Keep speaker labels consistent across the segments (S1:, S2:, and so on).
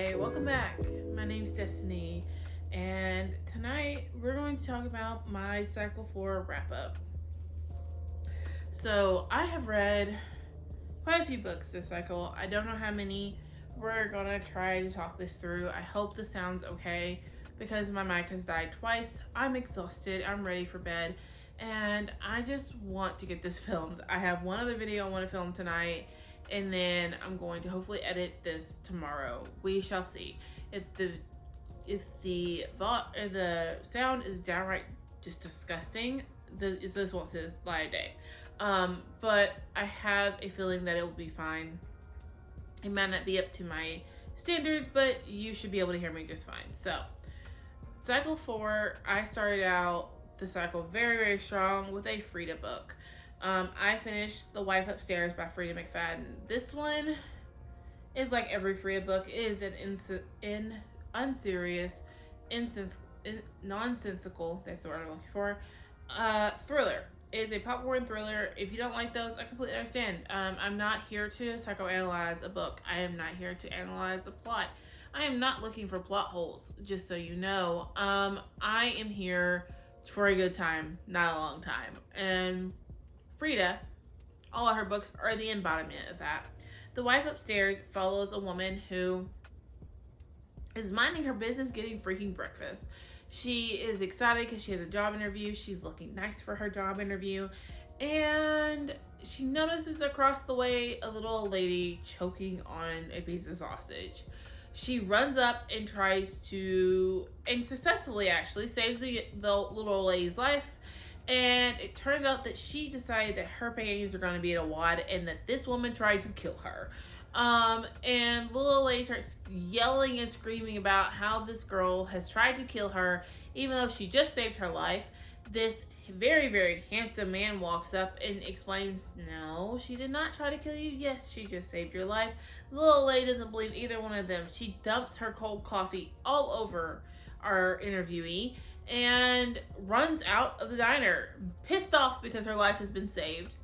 S1: Hi, welcome back. My name's Destiny, and tonight we're going to talk about my Cycle 4 wrap up. So, I have read quite a few books this cycle. I don't know how many. We're gonna try to talk this through. I hope this sounds okay because my mic has died twice. I'm exhausted, I'm ready for bed, and I just want to get this filmed. I have one other video I want to film tonight, and then I'm going to hopefully edit this tomorrow. We shall see. If the sound is downright just disgusting, this won't see light of day. But I have a feeling that it will be fine. It might not be up to my standards, but you should be able to hear me just fine. So, Cycle 4, I started out the cycle very, very strong with a Frida book. I finished The Wife Upstairs by Frida McFadden. This one is like every Frida book. It is an unserious, nonsensical, that's the word I'm looking for, thriller. It is a popcorn thriller. If you don't like those, I completely understand. I'm not here to psychoanalyze a book. I am not here to analyze a plot. I am not looking for plot holes, just so you know. I am here for a good time, not a long time. And Frida, all of her books are the embodiment of that. The Wife Upstairs follows a woman who is minding her business getting freaking breakfast. She is excited because she has a job interview. She's looking nice for her job interview. And she notices across the way a little old lady choking on a piece of sausage. She runs up and tries to, and successfully actually, saves the little old lady's life. And it turns out that she decided that her panties are going to be in a wad and that this woman tried to kill her. And little lady starts yelling and screaming about how this girl has tried to kill her, even though she just saved her life. This very, very handsome man walks up and explains, no, she did not try to kill you. Yes, she just saved your life. The little lady doesn't believe either one of them. She dumps her cold coffee all over our interviewee and runs out of the diner, pissed off because her life has been saved.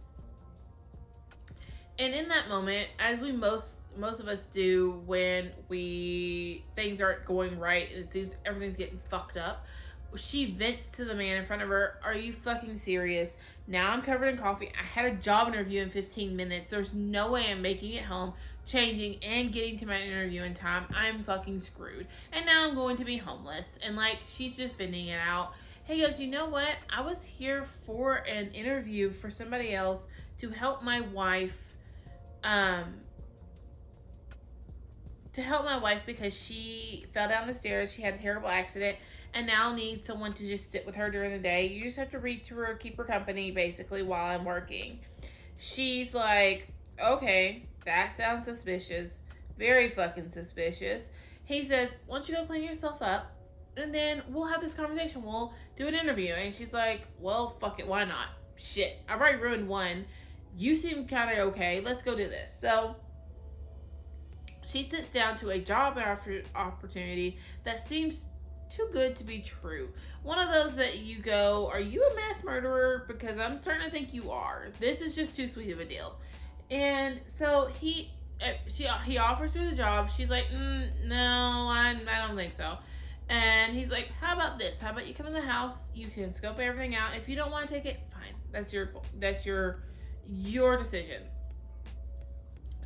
S1: And in that moment, as we most of us do when things aren't going right and it seems everything's getting fucked up, she vents to the man in front of her, are you fucking serious? Now I'm covered in coffee. I had a job interview in 15 minutes. There's no way I'm making it home, changing, and getting to my interview in time. I'm fucking screwed. And now I'm going to be homeless. And she's just venting it out. He goes, you know what? I was here for an interview for somebody else to help my wife because she fell down the stairs. She had a terrible accident and now needs someone to just sit with her during the day. You just have to read to her, keep her company basically while I'm working. She's like, okay, that sounds suspicious. Very fucking suspicious. He says, why don't you go clean yourself up and then we'll have this conversation. We'll do an interview. And she's like, well, fuck it. Why not? Shit. I've already ruined one. You seem kind of okay. Let's go do this. So she sits down to a job opportunity that seems too good to be true. One of those that you go, are you a mass murderer? Because I'm starting to think you are. This is just too sweet of a deal. And so he offers her the job. She's like, no, I don't think so. And he's like, how about this? How about you come in the house? You can scope everything out. If you don't want to take it, fine. That's your decision.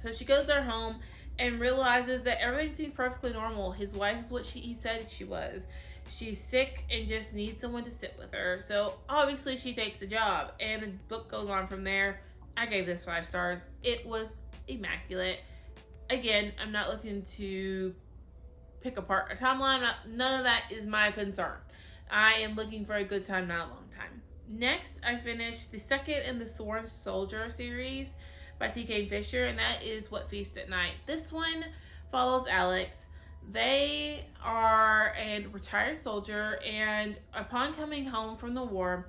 S1: So she goes to their home and realizes that everything seems perfectly normal. His wife is what he said she was. She's sick and just needs someone to sit with her. So obviously she takes the job and the book goes on from there. I gave this 5 stars. It was immaculate. Again, I'm not looking to pick apart a timeline. None of that is my concern. I am looking for a good time, not a long time. Next, I finished the second in the Sworn Soldier series by T.K. Fisher, and that is What Feast at Night. This one follows Alex. They are a retired soldier, and upon coming home from the war,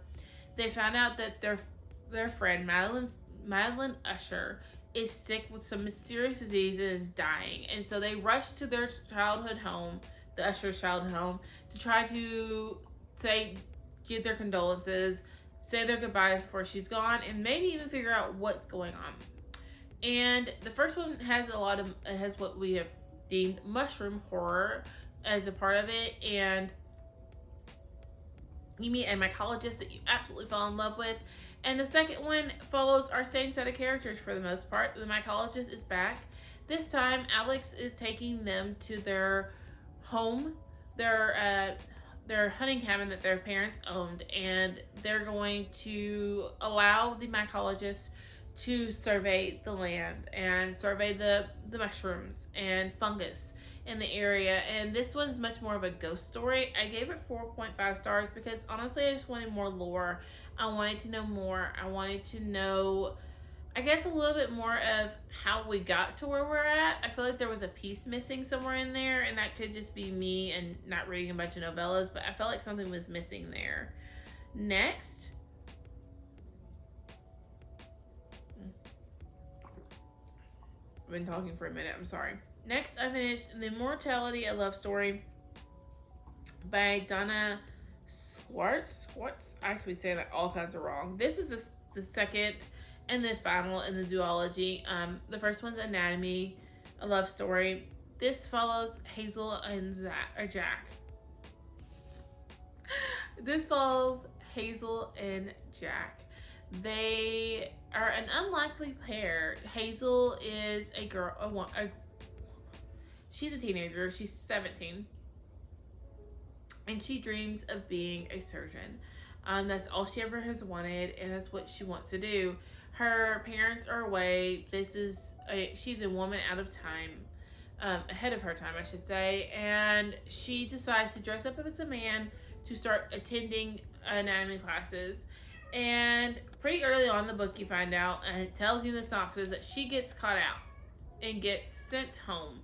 S1: they found out that their friend, Madeline Usher, is sick with some mysterious disease and is dying. And so they rush to their childhood home, the Usher's childhood home, to try to give their condolences, say their goodbyes before she's gone, and maybe even figure out what's going on. And the first one has what we have themed mushroom horror as a part of it, and you meet a mycologist that you absolutely fall in love with. And the second one follows our same set of characters for the most part. The mycologist is back. This time, Alex is taking them to their home, their hunting cabin that their parents owned, and they're going to allow the mycologist to survey the land and survey the mushrooms and fungus in the area. And this one's much more of a ghost story. I gave it 4.5 stars because honestly I just wanted more lore. I wanted to know more. I wanted to know, I guess, a little bit more of how we got to where we're at. I feel like there was a piece missing somewhere in there, and that could just be me and not reading a bunch of novellas, but I felt like something was missing there. Next, I've been talking for a minute, I'm sorry. Next, I finished The Immortality, a Love Story by Donna Schwartz. I could be saying that all kinds of wrong. This is the second and the final in the duology. The first one's Anatomy, a Love Story. This follows Hazel and Jack. This follows Hazel and Jack. They are an unlikely pair. Hazel is a girl, she's a teenager, she's 17, and she dreams of being a surgeon. That's all she ever has wanted, and that's what she wants to do. Her parents are away. She's a woman out of time, ahead of her time, I should say, and she decides to dress up as a man to start attending anatomy classes. And pretty early on in the book, you find out, and it tells you in the synopsis, that she gets caught out and gets sent home.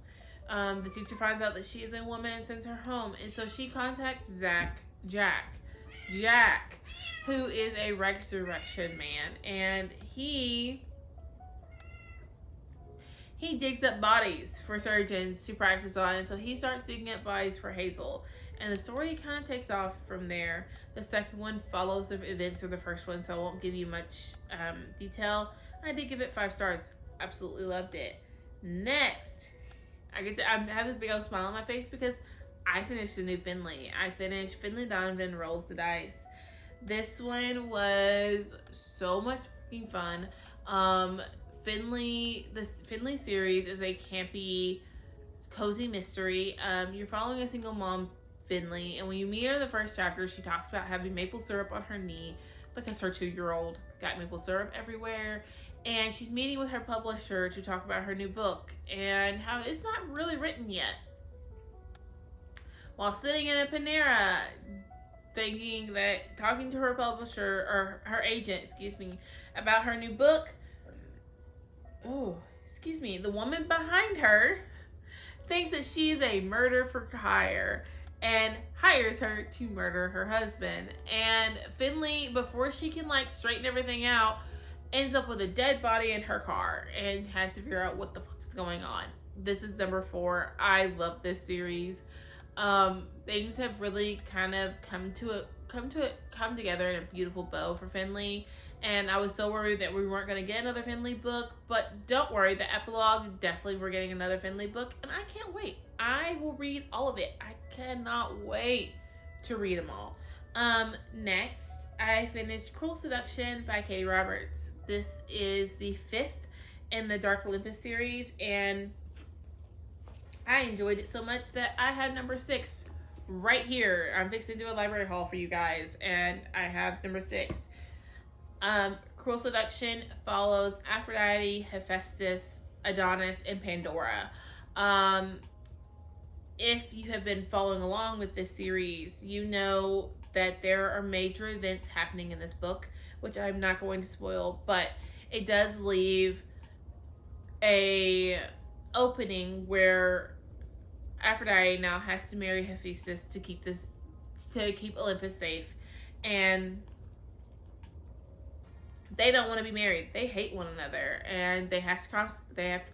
S1: The teacher finds out that she is a woman and sends her home, and so she contacts Jack, who is a resurrection man, and he digs up bodies for surgeons to practice on, and so he starts digging up bodies for Hazel. And the story kind of takes off from there. The second one follows the events of the first one, so I won't give you much detail. I did give it 5 stars. Absolutely loved it. Next, I have this big old smile on my face because I finished the new Finley. I finished Finley Donovan Rolls the Dice. This one was so much fucking fun. This Finley series is a campy, cozy mystery. You're following a single mom, Finley, and when you meet her in the first chapter, she talks about having maple syrup on her knee because her 2-year-old got maple syrup everywhere, and she's meeting with her publisher to talk about her new book and how it's not really written yet. While sitting in a Panera, talking to her publisher, or her agent, about her new book, the woman behind her thinks that she's a murder for hire and hires her to murder her husband. And Finley, before she can straighten everything out, ends up with a dead body in her car and has to figure out what the fuck is going on. This is number 4. I love this series. Things have really kind of come together in a beautiful bow for Finley. And I was so worried that we weren't going to get another Finley book, but don't worry, the epilogue, definitely we're getting another Finley book, and I can't wait. I will read all of it. I cannot wait to read them all. Next, I finished Cruel Seduction by Katie Roberts. This is the 5th in the Dark Olympus series, and I enjoyed it so much that I had number 6 right here. I'm fixing to do a library haul for you guys, and I have number 6. Cruel Seduction follows Aphrodite, Hephaestus, Adonis, and Pandora. If you have been following along with this series, you know that there are major events happening in this book, which I'm not going to spoil, but it does leave a opening where Aphrodite now has to marry Hephaestus to keep Olympus safe, and they don't want to be married. They hate one another, and they have to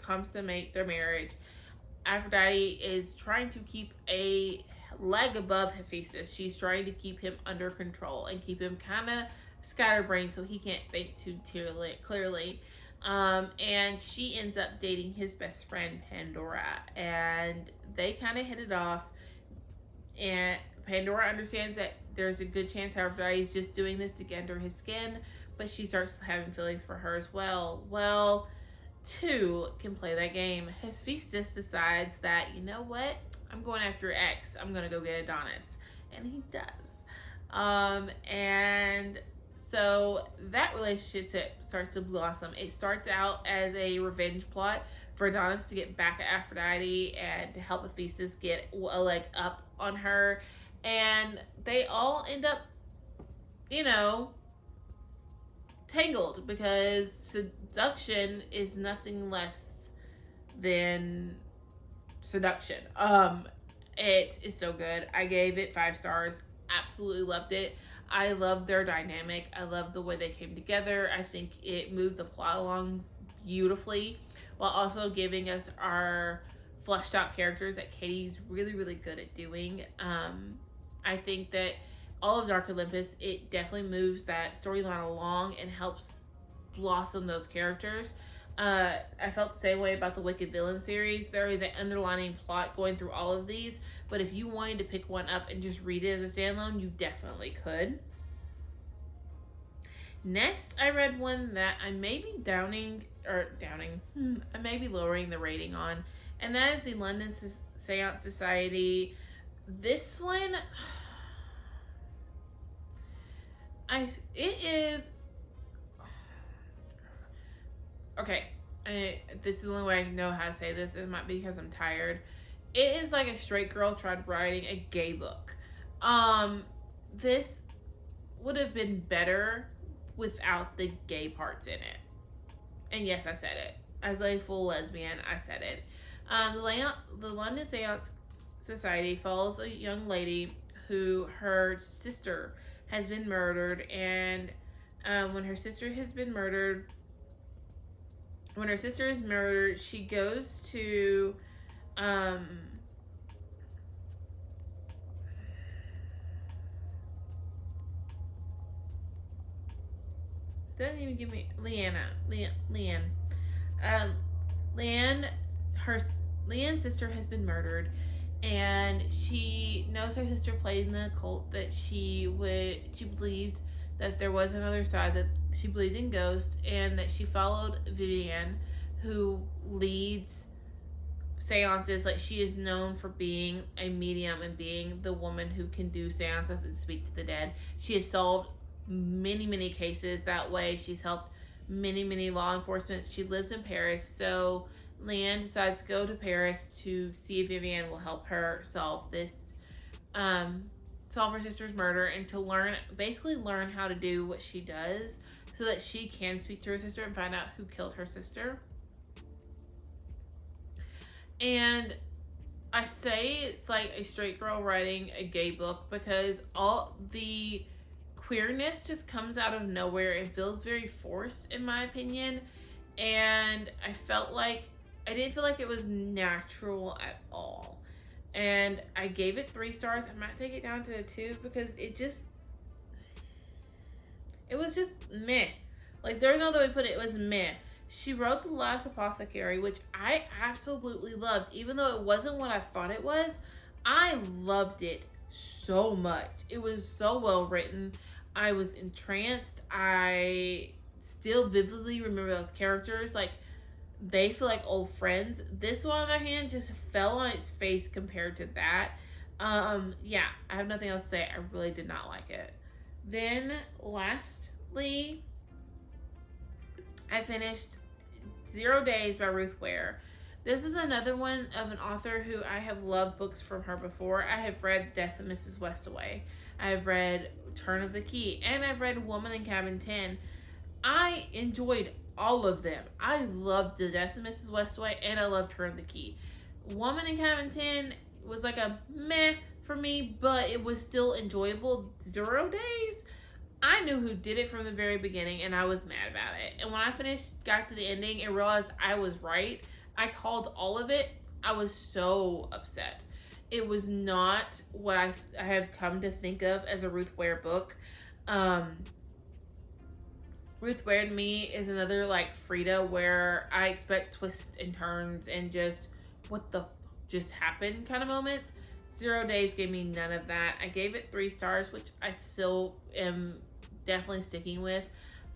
S1: consummate their marriage. Aphrodite is trying to keep a leg above Hephaestus. She's trying to keep him under control and keep him kind of scatterbrained so he can't think too clearly. And she ends up dating his best friend Pandora, and they kind of hit it off. And Pandora understands that there's a good chance Aphrodite's just doing this to get under his skin, but she starts having feelings for her as well. Well, two can play that game. Hephaestus decides that, you know what? I'm going after X. I'm going to go get Adonis. And he does. And so that relationship starts to blossom. It starts out as a revenge plot for Adonis to get back at Aphrodite and to help Hephaestus get a leg up on her. And they all end up, tangled, because seduction is nothing less than seduction. It is so good. I gave it 5 stars. Absolutely loved it. I love their dynamic. I love the way they came together. I think it moved the plot along beautifully while also giving us our fleshed out characters that Katie's really, really good at doing. I think that all of Dark Olympus, it definitely moves that storyline along and helps blossom those characters. I felt the same way about the Wicked Villain series. There is an underlining plot going through all of these, but if you wanted to pick one up and just read it as a standalone, you definitely could. Next, I read one that I may be I may be lowering the rating on, and that is the London Seance Society. This one, okay, this is the only way I know how to say this. It might be because I'm tired. It is like a straight girl tried writing a gay book. This would have been better without the gay parts in it. And yes, I said it. As a full lesbian, I said it. The London Seance Society follows a young lady who her sister has been murdered, and when her sister is murdered, she goes to doesn't even give me Leanne. Leanne's sister has been murdered, and she knows her sister played in the occult, that she believed that there was another side, that she believed in ghosts, and that she followed Vivienne, who leads seances. Like, she is known for being a medium and being the woman who can do seances and speak to the dead. She has solved many cases that way. She's helped many law enforcement. She lives in Paris, so Leanne decides to go to Paris to see if Vivienne will help her solve her sister's murder, and to learn how to do what she does so that she can speak to her sister and find out who killed her sister. And I say it's like a straight girl writing a gay book because all the queerness just comes out of nowhere and feels very forced, in my opinion. And I didn't feel like it was natural at all. And I gave it 3 stars. I might take it down to 2 because it was just meh. Like, there's no other way to put it. It was meh. She wrote The Last Apothecary, which I absolutely loved. Even though it wasn't what I thought it was, I loved it so much. It was so well written. I was entranced. I still vividly remember those characters. Like, they feel like old friends. This one, on the other hand, just fell on its face compared to that. Yeah, I have nothing else to say. I really did not like it. Then, lastly, I finished 0 Days by Ruth Ware. This is another one of an author who I have loved books from her before. I have read Death of Mrs. Westaway. I have read Turn of the Key. And I've read Woman in Cabin 10. I enjoyed all of them. I loved The Death of Mrs. Westaway, and I loved Turn of the Key. Woman in Cabin 10 was like a meh for me, but it was still enjoyable. 0 Days, I knew who did it from the very beginning, and I was mad about it. And when I got to the ending and realized I was right, I called all of it. I was so upset. It was not what I have come to think of as a Ruth Ware book. Ruth Ware to me is another like Frida, where I expect twists and turns and just what the just happened kind of moments. 0 Days gave me none of that. I gave it 3 stars, which I still am definitely sticking with.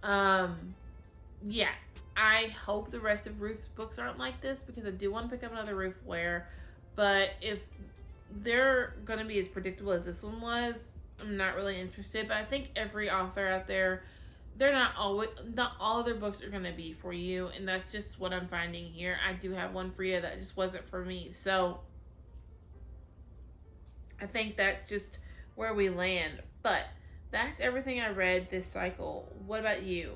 S1: Yeah, I hope the rest of Ruth's books aren't like this, because I do want to pick up another Ruth Ware. But if they're going to be as predictable as this one was, I'm not really interested. But I think every author out there, they're not all of their books are going to be for you. And that's just what I'm finding here. I do have one Frida that just wasn't for me. So I think that's just where we land. But that's everything I read this cycle. What about you?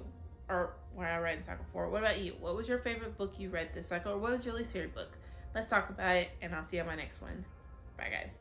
S1: Or where I read in cycle 4. What about you? What was your favorite book you read this cycle? Or what was your least favorite book? Let's talk about it, and I'll see you on my next one. Bye, guys.